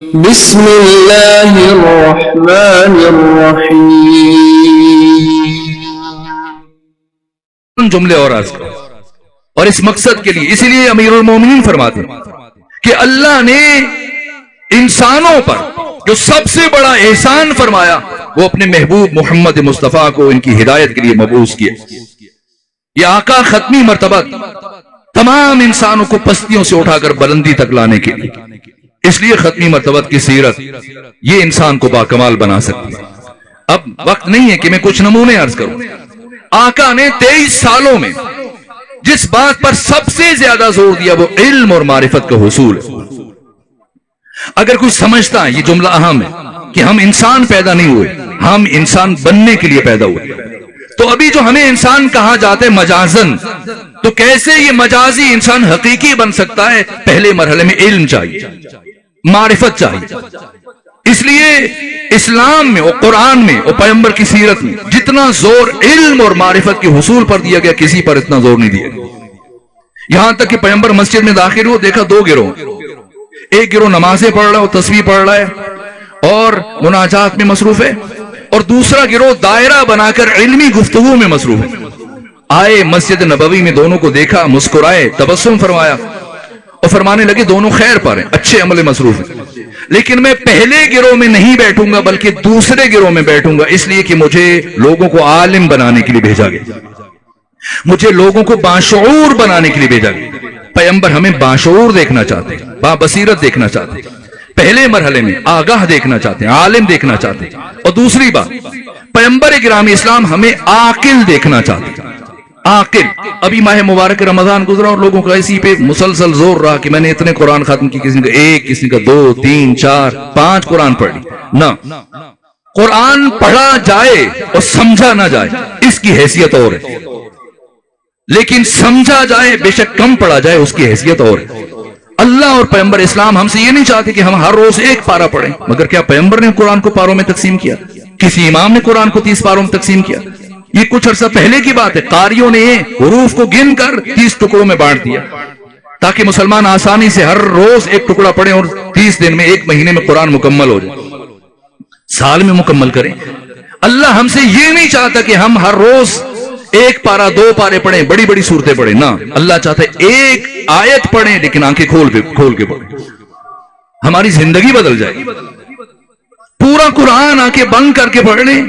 بسم اللہ الرحمن الرحیم. جملے اور عرض کرو اور اس مقصد کے لیے، اسی لیے امیر المومنین فرماتے ہیں کہ اللہ نے انسانوں پر جو سب سے بڑا احسان فرمایا وہ اپنے محبوب محمد مصطفیٰ کو ان کی ہدایت کے لیے مبعوث کیا. یہ آقا ختمی مرتبہ تمام انسانوں کو پستیوں سے اٹھا کر بلندی تک لانے کے لیے، اس لیے ختمی مرتبہ کی سیرت یہ انسان کو باکمال بنا سکتی ہے. اب وقت نہیں ہے کہ میں کچھ نمونے عرض کروں. آقا نے 23 سالوں میں جس بات پر سب سے زیادہ زور دیا وہ علم اور معرفت کا حصول ہے. اگر کوئی سمجھتا ہے یہ جملہ اہم ہے کہ ہم انسان پیدا نہیں ہوئے، ہم انسان بننے کے لیے پیدا ہوئے، تو ابھی جو ہمیں انسان کہا جاتا ہے مجازن، تو کیسے یہ مجازی انسان حقیقی بن سکتا ہے؟ پہلے مرحلے میں علم چاہیے، معرفت چاہیے. اس لیے اسلام میں اور قرآن میں اور پیغمبر کی سیرت میں جتنا زور علم اور معرفت کے حصول پر دیا گیا کسی پر اتنا زور نہیں دیا گیا. یہاں تک کہ پیغمبر مسجد میں داخل ہو، دیکھا دو گروہ، ایک گروہ نمازیں پڑھ رہا ہے اور تسبیح پڑھ رہا ہے اور مناجات میں مصروف ہے، اور دوسرا گروہ دائرہ بنا کر علمی گفتگو میں مصروف ہے. آئے مسجد نبوی میں دونوں کو دیکھا، مسکرائے، تبسم فرمایا اور فرمانے لگے دونوں خیر پر ہیں، اچھے عمل مصروف ہیں، لیکن میں پہلے گروہ میں نہیں بیٹھوں گا بلکہ دوسرے گروہ میں بیٹھوں گا، اس لیے کہ مجھے لوگوں کو عالم بنانے کے لیے بھیجا گیا، مجھے لوگوں کو باشعور بنانے کے لیے بھیجا گیا. پیغمبر ہمیں باشعور دیکھنا چاہتے ہیں، بابصیرت دیکھنا چاہتے ہیں، پہلے مرحلے میں آگاہ دیکھنا چاہتے ہیں، عالم دیکھنا چاہتے ہیں. اور دوسری بات، پیغمبر گرامی اسلام ہمیں عاقل دیکھنا چاہتے ہیں. عاقل. ابھی ماہ مبارک رمضان گزرا اور لوگوں کا اسی پہ مسلسل زور رہا کہ میں نے اتنے قرآن ختم کی، کسی کا 1، کسی کا 2، 3، 4، 5 قرآن پڑھ لی. نہ، قرآن پڑھا جائے اور سمجھا نہ جائے اس کی حیثیت اور ہے، لیکن سمجھا جائے بے شک کم پڑھا جائے اس کی حیثیت اور ہے. اللہ اور پیغمبر اسلام ہم سے یہ نہیں چاہتے کہ ہم ہر روز ایک پارہ پڑھیں، مگر کیا پیغمبر نے قرآن کو پاروں میں تقسیم کیا؟ کسی امام نے قرآن کو 30 پاروں میں تقسیم کیا؟ یہ کچھ عرصہ پہلے کی بات ہے. قاریوں نے حروف کو گن کر 30 ٹکڑوں میں بانٹ دیا تاکہ مسلمان آسانی سے ہر روز ایک ٹکڑا پڑھیں اور 30 دن میں، 1 مہینے میں قرآن مکمل ہو جائے، سال میں مکمل کریں. اللہ ہم سے یہ نہیں چاہتا کہ ہم ہر روز 1 پارہ 2 پارے پڑھیں، بڑی بڑی صورتیں پڑھیں. نہ، اللہ چاہتا ہے ایک آیت پڑھیں لیکن آنکھیں کھول کے پڑھیں. ہماری زندگی بدل جائے. پورا قرآن آنکھیں بند کر کے پڑھ لیں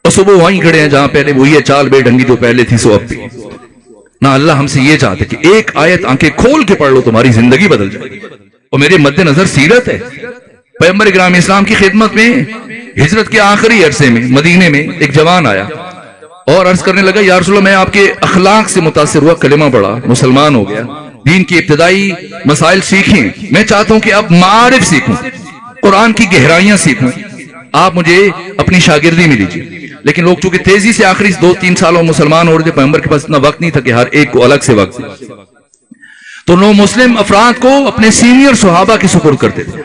اور صبح وہیں کھڑے ہیں جہاں پہلے وہی ہے، چال بے ڈھنگی تو پہلے تھی سو اب بھی. نہ، اللہ ہم سے یہ چاہتے کہ ایک آیت آنکھیں کھول کے پڑھ لو، تمہاری زندگی بدل جائے. اور میرے مد نظر سیرت ہے. پیغمبر اکرام اسلام کی خدمت میں ہجرت کے آخری عرصے میں مدینے میں ایک جوان آیا اور عرض کرنے لگا، یا رسول اللہ میں آپ کے اخلاق سے متاثر ہوا، کلمہ پڑھا، مسلمان ہو گیا، دین کی ابتدائی مسائل سیکھیں، میں چاہتا ہوں کہ اب معارف سیکھوں، قرآن کی گہرائیاں سیکھوں، آپ مجھے اپنی شاگردی میں لیجیے. لیکن لوگ چونکہ تیزی سے آخری 2-3 سالوں مسلمان ہو رہے تھے، پیغمبر کے پاس اتنا وقت نہیں تھا کہ ہر ایک کو الگ سے وقت، تو نو مسلم افراد کو اپنے سینئر صحابہ کے سپرد کرتے تھے.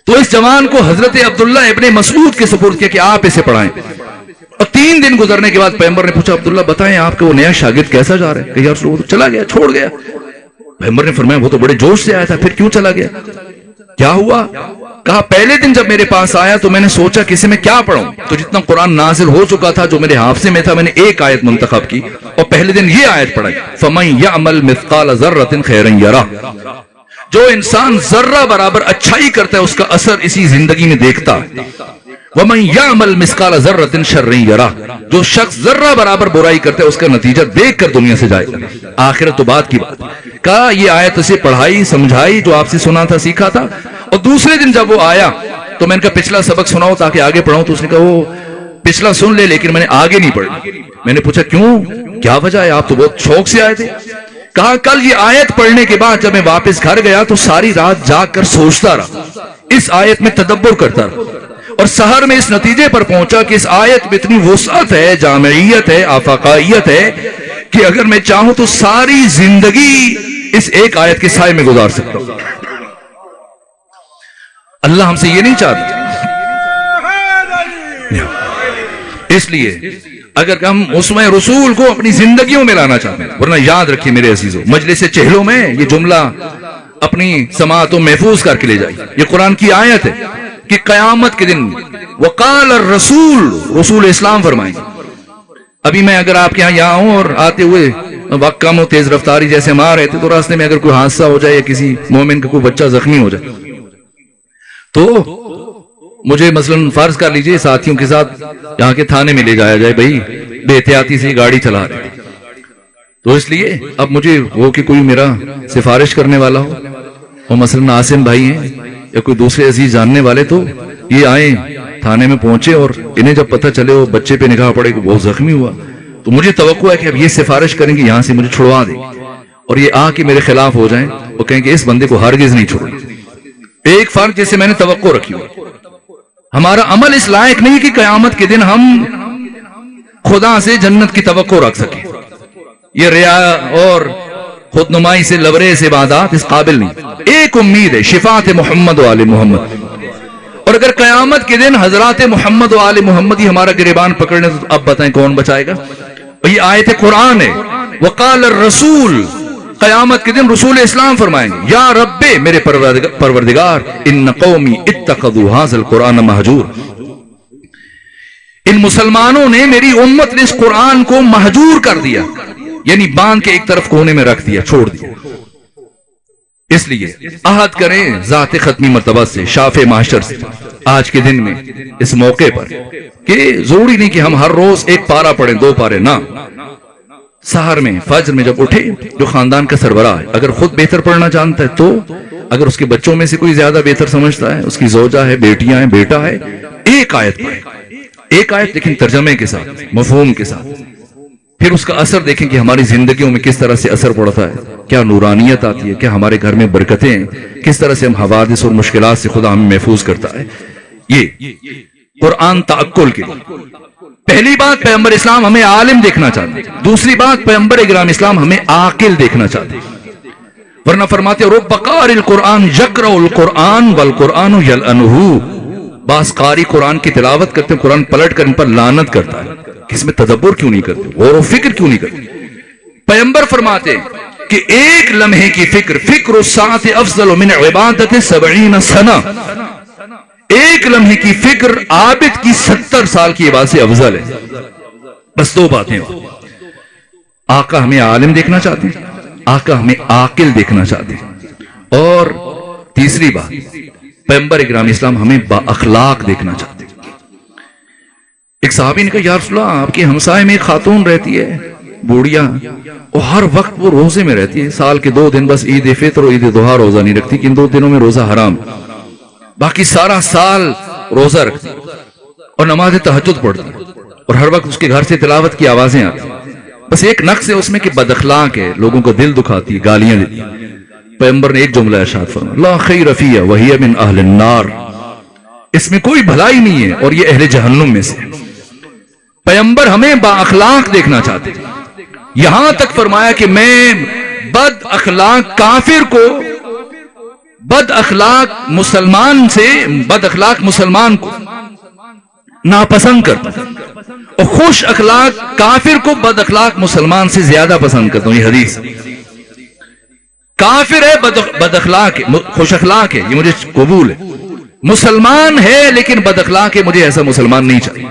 تو اس جوان کو حضرت عبداللہ ابن مسعود کے سپرد کیا کہ آپ اسے پڑھائیں. اور 3 دن گزرنے کے بعد پیغمبر نے پوچھا، عبداللہ بتائیں آپ کا وہ نیا شاگرد کیسا جا رہا ہے؟ کہ یا رسول اللہ وہ تو چلا گیا، چھوڑ گیا. پیغمبر نے فرمایا وہ تو بڑے جوش سے آیا تھا، پھر کیوں چلا گیا؟ کیا ہوا؟ کہا پہلے دن جب میرے پاس آیا تو میں نے سوچا کہ اسے میں کیا پڑھوں، تو جتنا قرآن نازل ہو چکا تھا جو میرے حافظے میں تھا میں نے ایک آیت منتخب کی اور پہلے دن یہ آیت پڑھائی، فَمَن يَعْمَلْ مِثْقَالَ ذَرَّةٍ خَيْرًا يَرَهُ. جو انسان ذرہ برابر اچھائی کرتا ہے اس کا اثر اسی زندگی میں دیکھتا ہے. وَمَن يَعْمَلْ مِثْقَالَ ذَرَّةٍ شَرًّا يَرَهُ. جو شخص ذرہ برابر برائی کرتا ہے اس کا نتیجہ دیکھ کر دنیا سے جائے گا. آخرت تو بعد کی بات. کہا یہ آیت اسے پڑھائی، سمجھائی، جو آپ سے سنا تھا، سیکھا تھا. اور دوسرے دن جب وہ آیا تو میں نے کہا پچھلا سبق سناؤ تاکہ آگے پڑھاؤں. تو اس نے کہا وہ پچھلا سن لے لیکن میں نے آگے نہیں پڑھی. میں نے پوچھا کیوں، کیا وجہ ہے؟ آپ تو بہت شوق سے آئے تھے. کہا کل یہ آیت پڑھنے کے بعد جب میں واپس گھر گیا تو ساری رات جاگ کر سوچتا رہا، اس آیت میں تدبر کرتا رہا، اور سحر میں اس نتیجے پر پہنچا کہ اس آیت میں اتنی وسعت ہے، جامعیت ہے، آفاقائیت ہے کہ اگر میں چاہوں تو ساری زندگی اس ایک آیت کے سائے میں گزار سکتا ہوں. اللہ ہم سے یہ نہیں چاہتا. اس لیے اگر ہم اسوہ رسول کو اپنی زندگیوں میں لانا چاہتے ہیں، ورنہ یاد رکھیے میرے عزیزو، مجلس چہلوں میں یہ جملہ اپنی سماعتوں محفوظ کر کے لے جائیے. یہ قرآن کی آیت ہے کہ قیامت کے دن وقال الرسول، رسول اسلام فرمائیں. ابھی میں اگر آپ کے یہاں آؤں اور آتے ہوئے وقت کم ہو، تیز رفتاری جیسے ہم آ رہے تھے، تو راستے میں اگر کوئی حادثہ ہو جائے یا کسی مومن کا کوئی بچہ زخمی ہو جائے، تو مجھے مثلاً فرض کر لیجئے ساتھیوں کے ساتھ یہاں کے تھانے میں لے جایا جائے، بھائی بے احتیاطی سے گاڑی چلا رہے تھے. تو اس لیے اب مجھے وہ کہ کوئی میرا سفارش کرنے والا ہو، اور مثلاً عاصم بھائی ہیں یا کوئی دوسرے عزیز جاننے والے، تو یہ آئیں تھانے میں پہنچے اور انہیں جب پتہ چلے وہ بچے پہ نگاہ پڑے کہ بہت زخمی ہوا، تو مجھے توقع ہے کہ اب یہ سفارش کریں کہ یہاں سے مجھے چھڑوا دیں، اور یہ آ کے میرے خلاف ہو جائیں اور کہیں کہ اس بندے کو ہرگز نہیں چھوڑیں. ایک فرق جیسے میں نے توقع رکھی ہو. ہمارا عمل اس لائق نہیں کہ قیامت کے دن ہم خدا سے جنت کی توقع رکھ سکیں. یہ ریا اور خود نمائی سے لبریز عبادات اس قابل نہیں. ایک امید ہے، شفاعت محمد و آل محمد. اور اگر قیامت کے دن حضرات محمد و آل محمد ہی ہمارا گریبان پکڑنے، تو اب بتائیں کون بچائے گا؟ یہ آیت قرآن ہے. وقال الرسول، قیامت کے دن رسول اسلام فرمائیں گے یا رب، میرے پروردگار، ان قومی اتخذوا ھذا القرآن مہجور، ان مسلمانوں نے، میری امت نے اس قرآن کو مہجور کر دیا، یعنی باندھ کے ایک طرف کونے میں رکھ دیا، چھوڑ دیا. اس لیے عہد کریں ذات ختمی مرتبہ سے، شافع محشر سے، آج کے دن میں اس موقع پر، کہ ضروری نہیں کہ ہم ہر روز ایک پارہ پڑھیں، 2 پارے نہ. سحر میں، فجر میں جب اٹھے، جو خاندان کا سربراہ ہے، اگر خود بہتر پڑھنا جانتا ہے تو، اگر اس کے بچوں میں سے کوئی زیادہ بہتر سمجھتا ہے، اس کی زوجہ ہے، بیٹیاں ہیں، بیٹا ہے، ایک آیت پڑھے، ایک آیت لیکن ترجمے کے ساتھ، مفہوم کے ساتھ. پھر اس کا اثر دیکھیں کہ ہماری زندگیوں میں کس طرح سے اثر پڑتا ہے، کیا نورانیت آتی ہے، کیا ہمارے گھر میں برکتیں ہیں، کس طرح سے ہم حوادث اور مشکلات سے خدا ہمیں محفوظ کرتا ہے. یہ قرآن تعقل کے لیے. پہلی بات، پیغمبر اسلام ہمیں عالم دیکھنا چاہتے ہیں. دوسری بات، پیغمبر اکرم اسلام ہمیں عاقل دیکھنا چاہتے ہیں. ورنہ فرماتے رب قاری القرآن یقرأ القرآن والقرآن یلعنہ، بعض قاری قرآن کی تلاوت کرتے ہیں، قرآن پلٹ کر ان پر لعنت کرتا ہے. اس میں تدبر کیوں نہیں کرتے، غور و فکر کیوں نہیں کرتے؟ پیغمبر فرماتے کہ ایک لمحے کی فکر، فکر الساعۃ افضل من عبادت 70 سنہ، ایک لمحے کی فکر عابد کی 70 سال کی عبادت سے افضل ہے. بس 2 باتیں. آقا ہمیں عالم دیکھنا چاہتے ہیں، آقا ہمیں عاقل دیکھنا چاہتے ہیں. اور تیسری بات، پیغمبر اکرم اسلام ہمیں با اخلاق دیکھنا چاہتے ہیں. ایک صحابی نے کہا یا رسول اللہ، آپ کے ہمسائے میں ایک خاتون رہتی ہے، بوڑھیا، اور ہر وقت وہ روزے میں رہتی ہے. سال کے 2 دن بس عید فطر اور عید ضحیٰ روزہ نہیں رکھتی، کہ ان 2 دنوں میں روزہ حرام، باقی سارا سال روزہ رکھتی اور نماز تہجد پڑھتی، اور ہر وقت اس کے گھر سے تلاوت کی آوازیں آتی. بس ایک نقص ہے اس میں کہ بد اخلاق ہے، لوگوں کا دل دکھاتی ہے، گالیاں دیتی ہے. پیغمبر نے ایک جملہ ارشاد فرمایا لا خیر فیہ وہی من اہل النار، اس میں کوئی بھلائی نہیں ہے اور یہ اہل جہنم میں سے. پیغمبر ہمیں با اخلاق دیکھنا چاہتے ہیں. یہاں تک فرمایا کہ میں بد اخلاق کافر کو، بد اخلاق مسلمان سے، بد اخلاق مسلمان کو ناپسند کرتا ہوں، اور خوش اخلاق کافر کو بد اخلاق مسلمان سے زیادہ پسند کرتا ہوں. یہ حدیث، کافر ہے بد اخلاق ہے، خوش اخلاق ہے، یہ مجھے قبول ہے. مسلمان ہے لیکن بد اخلاق ہے، مجھے ایسا مسلمان نہیں چاہیے.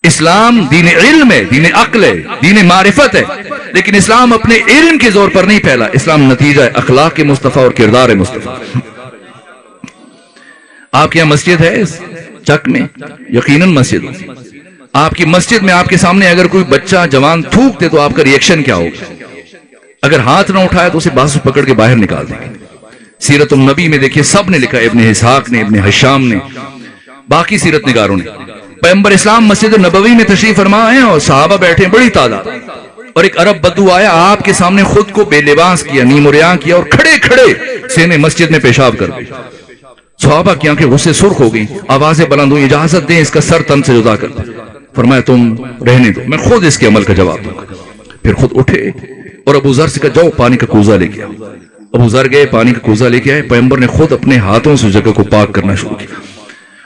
اسلام دین علم ہے، دین عقل ہے، دین معرفت ہے، لیکن اسلام اپنے علم کے زور پر نہیں پھیلا. اسلام نتیجہ ہے اخلاق کے مصطفیٰ اور کردار مصطفیٰ. آپ کے یہاں مسجد ہے چک میں؟ یقیناً مسجد. آپ کی مسجد میں آپ کے سامنے اگر کوئی بچہ جوان تھوک دے تو آپ کا ریئیکشن کیا ہوگا؟ اگر ہاتھ نہ اٹھائے تو اسے بازو پکڑ کے باہر نکال دیں گے. سیرت النبی میں دیکھیے سب نے لکھا، ابن اسحاق نے، ابن حشام نے، باقی سیرت نگاروں نے. پیغمبر اسلام مسجد نبوی میں تشریف فرما ہے اور صحابہ بیٹھے بڑی تعداد، اور ایک عرب بدو آیا، آپ کے سامنے خود کو بے لباس کیا، نیم و ریاں کیا، اور کھڑے کھڑے سینے مسجد میں پیشاب کر دی. صحابہ کی آنکھیں غصے سرخ ہو گئی، آوازیں بلند ہوئی، اجازت دیں اس کا سر تن سے جدا کر دیں. فرمایا تم رہنے دو، میں خود اس کے عمل کا جواب دوں گا. پھر خود اٹھے اور ابو ذر سے کہا جاؤ پانی کا کوزہ لے کے آؤ. ابو ذر گئے، پانی کا کوزہ لے کے آئے. پیغمبر نے خود اپنے ہاتھوں سے جگہ کو پاک کرنا شروع کیا،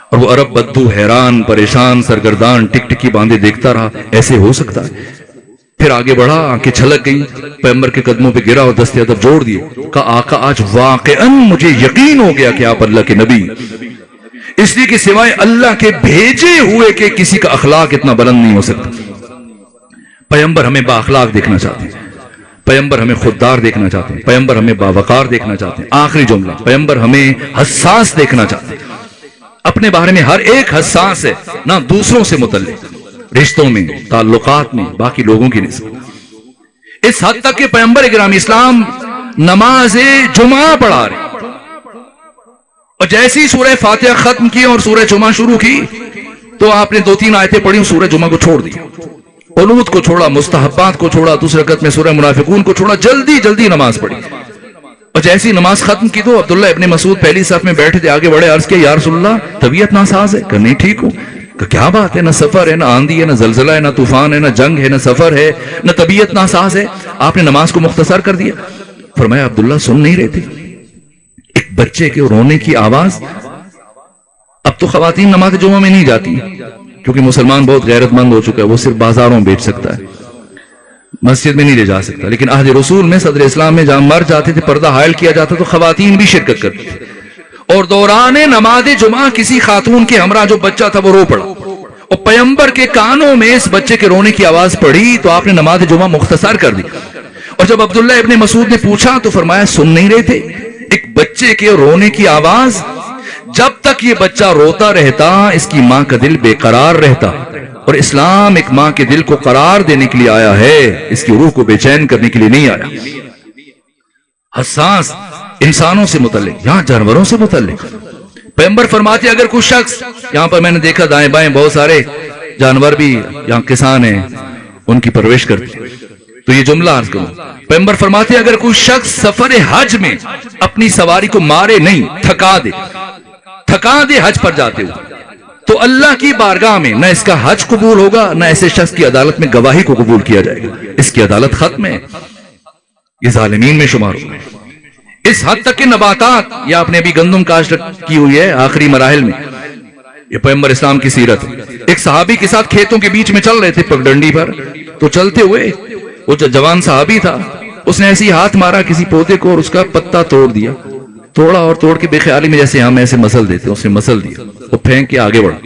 اور وہ عرب بدو حیران، پریشان، سرگردان، ٹک ٹکی باندھے دیکھتا رہا. ایسے ہو سکتا ہے؟ پھر آگے بڑھا، آنکھیں چھلک گئی، پیغمبر کے قدموں پہ گرا اور دست ادب جوڑ دیے، کہا آقا آج واقعاً مجھے یقین ہو گیا کہ آپ اللہ کے نبی، اس لیے کہ سوائے اللہ کے بھیجے ہوئے کہ کسی کا اخلاق اتنا بلند نہیں ہو سکتا۔ پیغمبر ہمیں با اخلاق دیکھنا چاہتے ہیں، پیغمبر ہمیں خوددار دیکھنا چاہتے ہیں، پیغمبر ہمیں باوقار دیکھنا چاہتے ہیں۔ آخری جملہ، پیغمبر ہمیں حساس دیکھنا چاہتے ہیں، اپنے بارے میں ہر ایک حساس ہے، نہ دوسروں سے متعلق، رشتوں میں، تعلقات میں، باقی لوگوں کی نسبت، اس حد تک کہ پیغمبر گرامی اسلام نماز جمعہ پڑھا رہے، اور جیسے ہی سورہ فاتحہ ختم کی اور سورہ جمعہ شروع کی تو آپ نے 2-3 آیتیں پڑھی، سورہ جمعہ کو چھوڑ دیا، قنوت کو چھوڑا، مستحبات کو چھوڑا، دوسری رکعت میں سورہ منافقون کو چھوڑا، جلدی جلدی نماز پڑھی، اور جیسی نماز ختم کی تو عبداللہ ابن مسعود پہلی صف میں بیٹھے تھے، آگے بڑھے، عرض کیا یا رسول اللہ طبیعت ناساز ہے؟ کہ نہیں ٹھیک ہوں۔ کہ کیا بات ہے، نہ سفر ہے، نہ آندھی ہے، نہ زلزلہ ہے، نہ طوفان ہے، نہ جنگ ہے، نہ سفر ہے، نہ طبیعت ناساز ہے، آپ نے نماز کو مختصر کر دیا۔ فرمایا عبداللہ سن نہیں رہے تھے ایک بچے کے رونے کی آواز؟ اب تو خواتین نماز جمعہ میں نہیں جاتی کیونکہ مسلمان بہت غیرت مند ہو چکا ہے، وہ صرف بازاروں میں بیچ سکتا ہے، مسجد میں نہیں لے جا سکتا، لیکن عہد رسول میں صدر اسلام میں جہاں مرد جاتے تھے، پردہ حائل کیا جاتا تو خواتین بھی شرکت کرتی تھی، اور دوران نماز جمعہ کسی خاتون کے ہمراہ جو بچہ تھا وہ رو پڑا، اور پیغمبر کے کانوں میں اس بچے کے رونے کی آواز پڑی تو آپ نے نماز جمعہ مختصر کر دی، اور جب عبداللہ ابن مسعود نے پوچھا تو فرمایا سن نہیں رہے تھے ایک بچے کے رونے کی آواز؟ جب تک یہ بچہ روتا رہتا اس کی ماں کا دل بے قرار رہتا، اور اسلام ایک ماں کے دل کو قرار دینے کے لیے آیا ہے، اس کی روح کو بے چین کرنے کے لیے نہیں آیا۔ حساس، انسانوں سے متعلق، یہاں جانوروں سے متعلق۔ پیغمبر فرماتے اگر کوئی شخص، یہاں پر میں نے دیکھا دائیں بائیں بہت سارے جانور بھی یہاں کسان ہیں، ان کی پرورش کرتے، تو یہ جملہ عرض کروں، پیغمبر فرماتے اگر کوئی شخص سفر حج میں اپنی سواری کو مارے نہیں، تھکا دے حج پر جاتے ہو، تو اللہ کی بارگاہ میں نہ اس کا حج قبول ہوگا، نہ ایسے شخص کی عدالت میں گواہی کو قبول کیا جائے گا، اس کی عدالت ختم ہے، یہ ظالمین میں شمار ہوگا۔ اس حد تک کہ نباتات، یا آپ نے ابھی گندم کاشت کی ہوئی ہے آخری مراحل میں، یہ پیغمبر اسلام کی سیرت ہے۔ ایک صحابی کے ساتھ کھیتوں کے بیچ میں چل رہے تھے پگڈنڈی پر، تو چلتے ہوئے وہ جو جوان صحابی تھا اس نے ایسے ہی ہاتھ مارا کسی پودے کو اور اس کا پتا توڑ دیا، توڑا اور توڑ کے بے خیالی میں جیسے ہم ایسے مسل دیتے اس نے مسل دیا، وہ پھینک کے آگے بڑھا،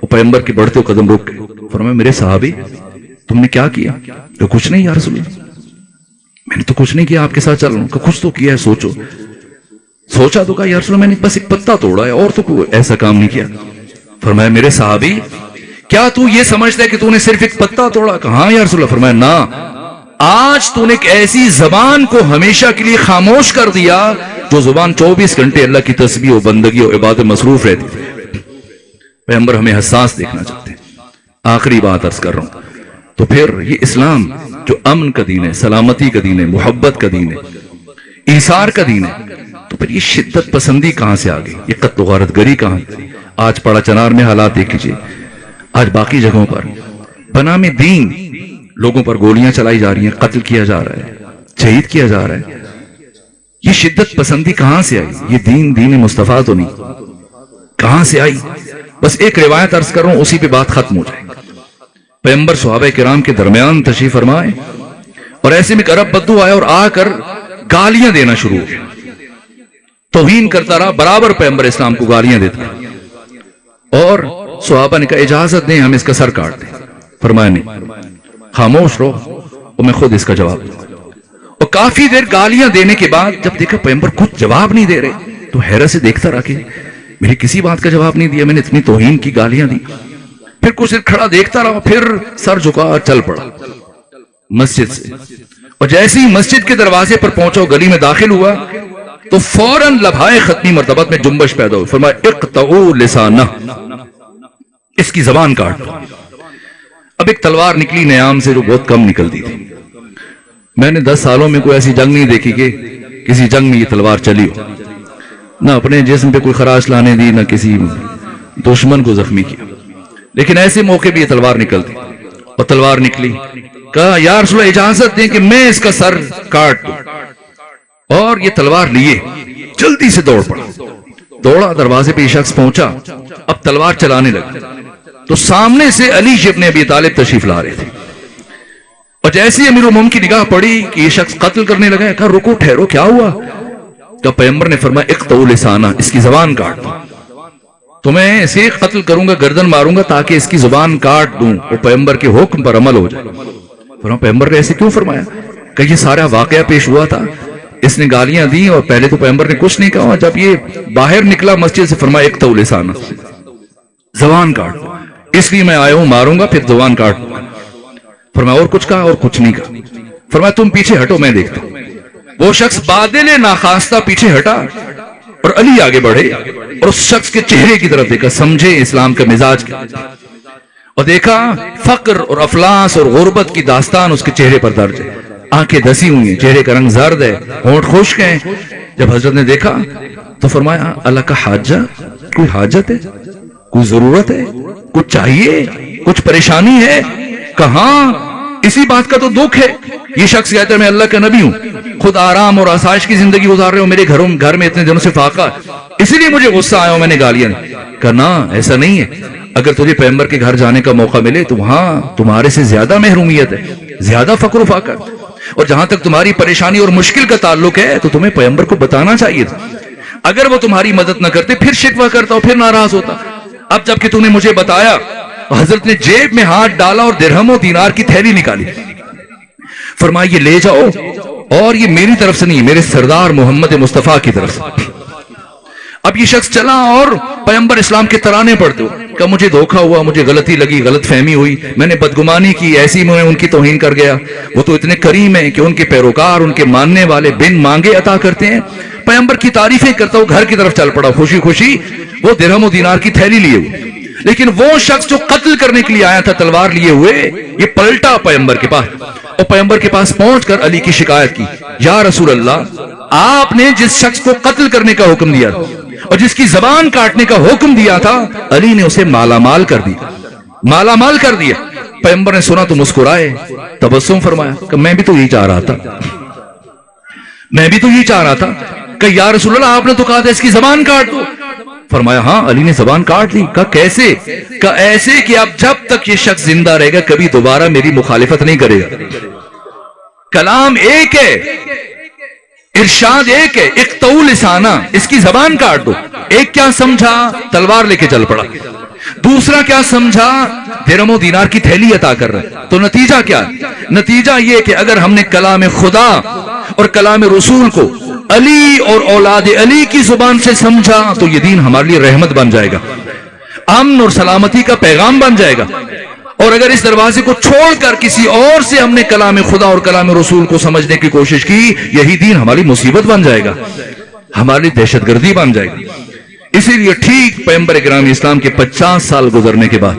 وہ پیغمبر کے بڑھتے قدم رک گئے، فرمایا میرے صحابی تم نے کیا کیا؟ کہ کچھ نہیں یا رسول اللہ، میں نے تو کچھ نہیں کیا، آپ کے ساتھ چل رہا ہوں۔ کہ کچھ تو کیا ہے، سوچا تو کہا یا رسول اللہ میں نے بس ایک پتا توڑا ہے اور تو کوئی ایسا کام نہیں کیا۔ فرمایا میرے صحابی کیا تو یہ سمجھتا ہے کہ تو نے صرف ایک پتا توڑا؟ کہاں یا رسول اللہ۔ فرمایا نہ، آج تو نے ایک ایسی زبان کو ہمیشہ کے لیے خاموش کر دیا جو زبان 24 گھنٹے اللہ کی تسبیح و بندگی و عبادت مصروف رہتی تھی۔ پیغمبر ہمیں حساس دیکھنا چاہتے ہیں۔ آخری بات عرض کر رہا ہوں، تو پھر یہ اسلام جو امن کا دین ہے، سلامتی کا دین ہے، محبت کا دین ہے، ایثار کا دین ہے، تو پھر یہ شدت پسندی کہاں سے آ گئی؟ یہ قتل و غارت گری کہاں؟ آج پڑا چنار میں حالات دیکھ لیجیے، آج باقی جگہوں پر بنام دین لوگوں پر گولیاں چلائی جا رہی ہیں، قتل کیا جا رہا ہے، شہید کیا جا رہا ہے۔ یہ شدت پسندی کہاں سے آئی؟ یہ دین مصطفیٰ تو نہیں، کہاں سے آئی؟ بس ایک روایت عرض کر رہا ہوں، اسی پہ بات ختم ہو جائے۔ پیغمبر صحابہ کرام کے درمیان تشریف فرمائے اور ایسے میں ایک عرب بدو آیا اور آ کر گالیاں دینا شروع ہو گیا، توہین کرتا رہا، برابر پیغمبر اسلام کو گالیاں دیتا رہا، اور صحابہ نے کہا اجازت دیں ہم اس کا سر کاٹ دیں۔ فرمایا نہیں، خاموش رہو اور میں خود اس کا جواب دوں۔ اور کافی دیر گالیاں دینے کے بعد جب دیکھا پیغمبر کچھ جواب نہیں دے رہے تو حیرت سے دیکھتا رہا کہ میری کسی بات کا جواب نہیں دیا، میں نے اتنی توہین کی گالیاں دی۔ پھر کچھ دیر کھڑا دیکھتا رہا، پھر سر جھکا چل پڑا مسجد سے، اور جیسے ہی مسجد کے دروازے پر پہنچا گلی میں داخل ہوا تو فوراً لبھائے ختمی مرتبت میں جنبش پیدا ہوئی۔ فرمایا اقطعوا لسانہ، اس کی زبان کاٹ دو۔ اب ایک تلوار نکلی نیام سے جو بہت کم نکلتی تھی، میں نے 10 سالوں میں کوئی ایسی جنگ نہیں دیکھی کہ کسی جنگ میں یہ تلوار چلی ہو، نہ اپنے جسم پہ کوئی خراش لانے دی، نہ کسی دشمن کو زخمی کیا، لیکن ایسے موقع بھی یہ تلوار نکلتی، اور تلوار نکلی، کہا یا رسول اللہ اجازت دیں کہ میں اس کا سر کاٹ دوں، اور یہ تلوار لیے جلدی سے دوڑ پڑا، دوڑا، دروازے پہ یہ شخص پہنچا، اب تلوار چلانے لگا تو سامنے سے علی ابن ابی طالب تشریف لا رہے تھے، اور جیسے ہی امیر المومنین کی نگاہ پڑی کہ یہ شخص قتل کرنے لگا ہے، کہا رکو ٹھہرو، کیا ہوا؟ تو پیغمبر نے فرمایا اقطعوا لسانہ، اس کی زبان کاٹ دو، تو میں اسے قتل کروں گا، گردن ماروں گا تاکہ اس کی زبان کاٹ دوں، وہ پیغمبر کے حکم پر عمل ہو جائے۔ فرمایا پیغمبر نے ایسے کیوں فرمایا؟ کہ یہ سارا واقعہ پیش ہوا تھا، اس نے گالیاں دی اور پہلے تو پیغمبر نے کچھ نہیں کہا، جب یہ باہر نکلا مسجد سے فرمایا اقطعوا لسانہ، زبان کاٹ دو، اس لیے میں آیا ہوں، ماروں گا پھر زبان کاٹ دوں گا۔ فرمایا اور کچھ کہا؟ اور کچھ نہیں کہا۔ فرمایا تم پیچھے ہٹو، میں دیکھتا ہوں۔ وہ شخص بادل ناخواستہ پیچھے ہٹا اور علی آگے بڑھے اور اس شخص کے چہرے کی طرف دیکھا، سمجھے اسلام کا مزاج کیا، اور دیکھا فقر اور افلاس اور غربت کی داستان اس کے چہرے پر درج ہے، آنکھیں دسی ہوئی ہیں، چہرے کا رنگ زرد ہے، ہونٹ خشک ہیں۔ جب حضرت نے دیکھا تو فرمایا اللہ کا حاجہ، کوئی حاجت ہے، کوئی ضرورت ہے، کچھ چاہیے، کچھ پریشانی ہے؟ کہاں؟ اسی بات کا تو دکھ ہے، یہ شخص کہتا ہے میں اللہ کا نبی ہوں، خود آرام اور آسائش کی زندگی گزار رہے ہو، میرے گھر میں اتنے دنوں سے فاقہ ہے، اسی لیے مجھے غصہ آیا ہوں، میں نے گالیاں کہا نا ایسا نہیں ہے، اگر تجھے پیغمبر کے گھر جانے کا موقع ملے تو وہاں تمہارے سے زیادہ محرومیت ہے، زیادہ فقر و فاقہ، اور جہاں تک تمہاری پریشانی اور مشکل کا تعلق ہے تو تمہیں پیغمبر کو بتانا چاہیے تھا، اگر وہ تمہاری مدد نہ کرتے پھر شکوہ کرتا اور پھر ناراض ہوتا، اب جب کہ تم نے مجھے بتایا۔ حضرت نے جیب میں ہاتھ ڈالا اور درہم و دینار کی تھیلی نکالی، فرمایا یہ لے جاؤ، اور یہ میری طرف سے نہیں، میرے سردار محمد مصطفیٰ کی طرف سے۔ اب یہ شخص چلا اور پیغمبر اسلام کے ترانے پڑھتے ہو، کہ مجھے دھوکا ہوا، مجھے غلطی لگی، غلط فہمی ہوئی، میں نے بدگمانی کی، ایسی میں ان کی توہین کر گیا، وہ تو اتنے کریم ہیں کہ ان کے پیروکار، ان کے ماننے والے بن مانگے عطا کرتے ہیں۔ پیغمبر کی تعریفیں کرتا ہوں، گھر کی طرف چل پڑا خوشی خوشی، وہ درہم و دینار کی تھیلی لیے ہوئے۔ لیکن وہ شخص جو قتل کرنے کے لیے آیا تھا تلوار لیے ہوئے، یہ پلٹا پیغمبر کے پاس، اور پیغمبر کے پاس پہنچ کر علی کی شکایت کی، یا رسول اللہ، آپ نے جس شخص کو قتل کرنے کا حکم دیا تھا اور جس کی زبان کاٹنے کا حکم دیا تھا، علی نے اسے مالا مال کر دیا، مالا مال کر دیا۔ پیغمبر نے سنا تو مسکرائے، تبسم فرمایا کہ میں بھی تو یہی چاہ رہا تھا، میں بھی تو یہی چاہ رہا تھا، کہ یا رسول اللہ آپ نے تو کہا تھا اس کی زبان کاٹ دو۔ فرمایا ہاں، علی نے زبان کاٹ دی۔ کہا کیسے؟ کہا ایسے کہ اب جب تک یہ شخص زندہ رہے گا کبھی دوبارہ میری مخالفت نہیں کرے گا۔ کلام ایک ہے، ارشاد ایک ہے، اقطعوا لسانہ، اس کی زبان کاٹ دو۔ ایک کیا سمجھا؟ تلوار لے کے چل پڑا۔ دوسرا کیا سمجھا؟ درہم و دینار کی تھیلی عطا کر رہا۔ تو نتیجہ کیا؟ نتیجہ یہ کہ اگر ہم نے کلام خدا اور کلام رسول کو علی اور اولاد علی کی زبان سے سمجھا تو یہ دین ہمارے لیے رحمت بن جائے گا، امن اور سلامتی کا پیغام بن جائے گا۔ اور اگر اس دروازے کو چھوڑ کر کسی اور سے ہم نے کلام خدا اور کلام رسول کو سمجھنے کی کوشش کی، یہی دین ہماری مصیبت بن جائے گا، ہماری دہشت گردی بن جائے گی۔ اسی لیے ٹھیک پیغمبر گرامی اسلام کے 50 سال گزرنے کے بعد،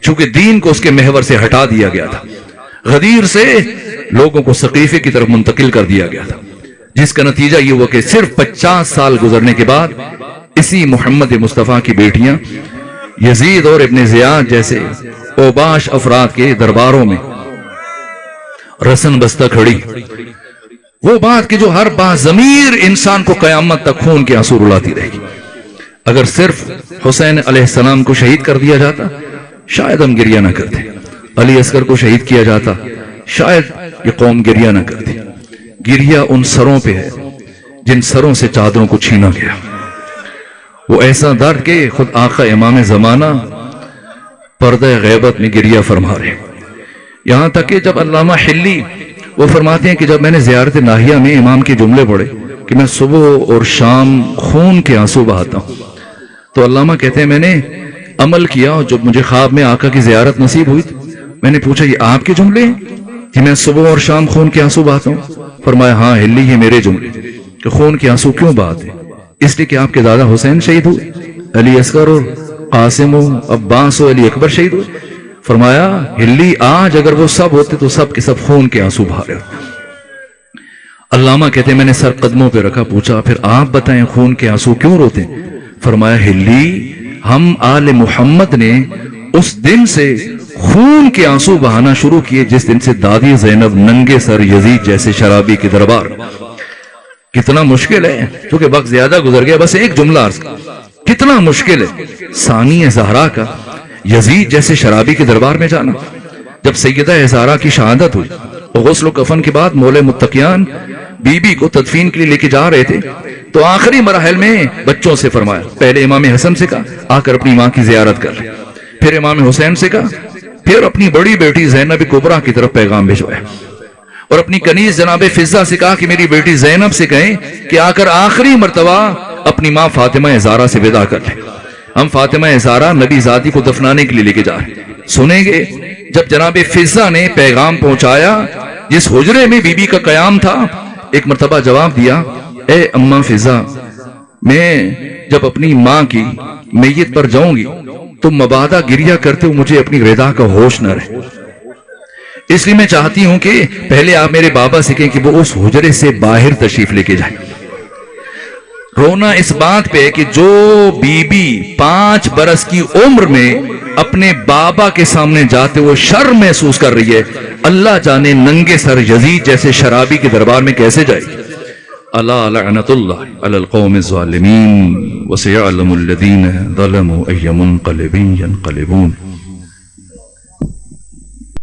چونکہ دین کو اس کے محور سے ہٹا دیا گیا تھا، غدیر سے لوگوں کو سقیفے کی طرف منتقل کر دیا گیا تھا، جس کا نتیجہ یہ ہوا کہ صرف 50 سال گزرنے کے بعد اسی محمد مصطفیٰ کی بیٹیاں یزید اور ابن زیاد جیسے اوباش افراد کے درباروں میں رسن بستہ کھڑی، وہ بات کہ جو ہر باضمیر انسان کو قیامت تک خون کے آنسو رلاتی رہے گی۔ اگر صرف حسین علیہ السلام کو شہید کر دیا جاتا شاید ہم گریہ نہ کرتے، علی اصغر کو شہید کیا جاتا شاید یہ قوم گریہ نہ کرتی۔ گریہ ان سروں پہ ہے جن سروں سے چادروں کو چھینا گیا، وہ ایسا درد کہ خود آقا امام زمانہ پردہ غیبت میں گریہ فرما رہے۔ یہاں تک کہ جب علامہ حلی وہ فرماتے ہیں کہ جب میں نے زیارت ناہیہ میں امام کے جملے پڑھے کہ میں صبح اور شام خون کے آنسو بہاتا ہوں، تو علامہ کہتے ہیں میں نے عمل کیا، اور جب مجھے خواب میں آقا کی زیارت نصیب ہوئی میں نے پوچھا یہ آپ کے جملے ہیں کہ میں صبح اور شام خون کے آنسو بہاتا ہوں؟ فرمایا ہاں حلی یہ میرے جملے، کہ خون کے آنسو کیوں بہاتے؟ اس لیے کہ آپ کے دادا حسین شہید ہوئے، علی اصغر اور قاسم و عباس و علی اکبر شہید ہوئے۔ فرمایا حلی آج اگر وہ سب ہوتے تو سب کے سب خون کے آنسو بہا رہے ہوتے۔ علامہ کہتے ہیں میں نے سر قدموں پہ رکھا، پوچھا پھر آپ بتائیں خون کے آنسو کیوں روتے؟ فرمایا حلی ہم آل محمد نے اس دن سے خون کے آنسو بہانا شروع کیے جس دن سے دادی زینب ننگے سر یزید جیسے شرابی کے دربار۔ کتنا مشکل ہے، کیونکہ وقت زیادہ گزر گیا، بس ایک جملہ عرض کتنا مشکل ہے ثانی زہرا کا یزید جیسے شرابی کے دربار میں جانا۔ جب سیدہ زہرا کی شہادت ہوئی اور غسل و کفن کے بعد مولے متقیان بی بی کو تدفین کے لیے لے کے جا رہے تھے تو آخری مراحل میں بچوں سے فرمایا، پہلے امام حسن سے کہا آ کر اپنی ماں کی زیارت کر لے، پھر امام حسین سے کہا، پھر اپنی بڑی بیٹی زینب کبریٰ کی طرف پیغام بھجوایا، اور اپنی کنیز جناب فضہ سے کہا کہ میری بیٹی زینب سے کہیں کہ آ کر آخری مرتبہ اپنی ماں فاطمہ زہرا سے وداع کر لے، ہم فاطمہ زہرا نبی زادی کو دفنانے کے لیے لے کے جا رہے ہیں۔ سنیں گے جب جناب فضہ نے پیغام پہنچایا جس حجرے میں بی بی کا قیام تھا، ایک مرتبہ جواب دیا، اے اماں فضہ، میں جب اپنی ماں کی میت پر جاؤں گی تو مبادہ گریہ کرتے ہوئے مجھے اپنی رضا کا ہوش نہ رہے، اس لیے میں چاہتی ہوں کہ پہلے آپ میرے بابا سے کہیں کہ وہ اس حجرے سے باہر تشریف لے کے جائیں۔ رونا اس بات پہ کہ جو بی بی 5 برس کی عمر میں اپنے بابا کے سامنے جاتے وہ شرم محسوس کر رہی ہے، اللہ جانے ننگے سر یزید جیسے شرابی کے دربار میں کیسے جائے گی۔ الا لعنت اللہ علی القوم الظالمین وسيعلم الذین ظلموا أي منقلب ينقلبون۔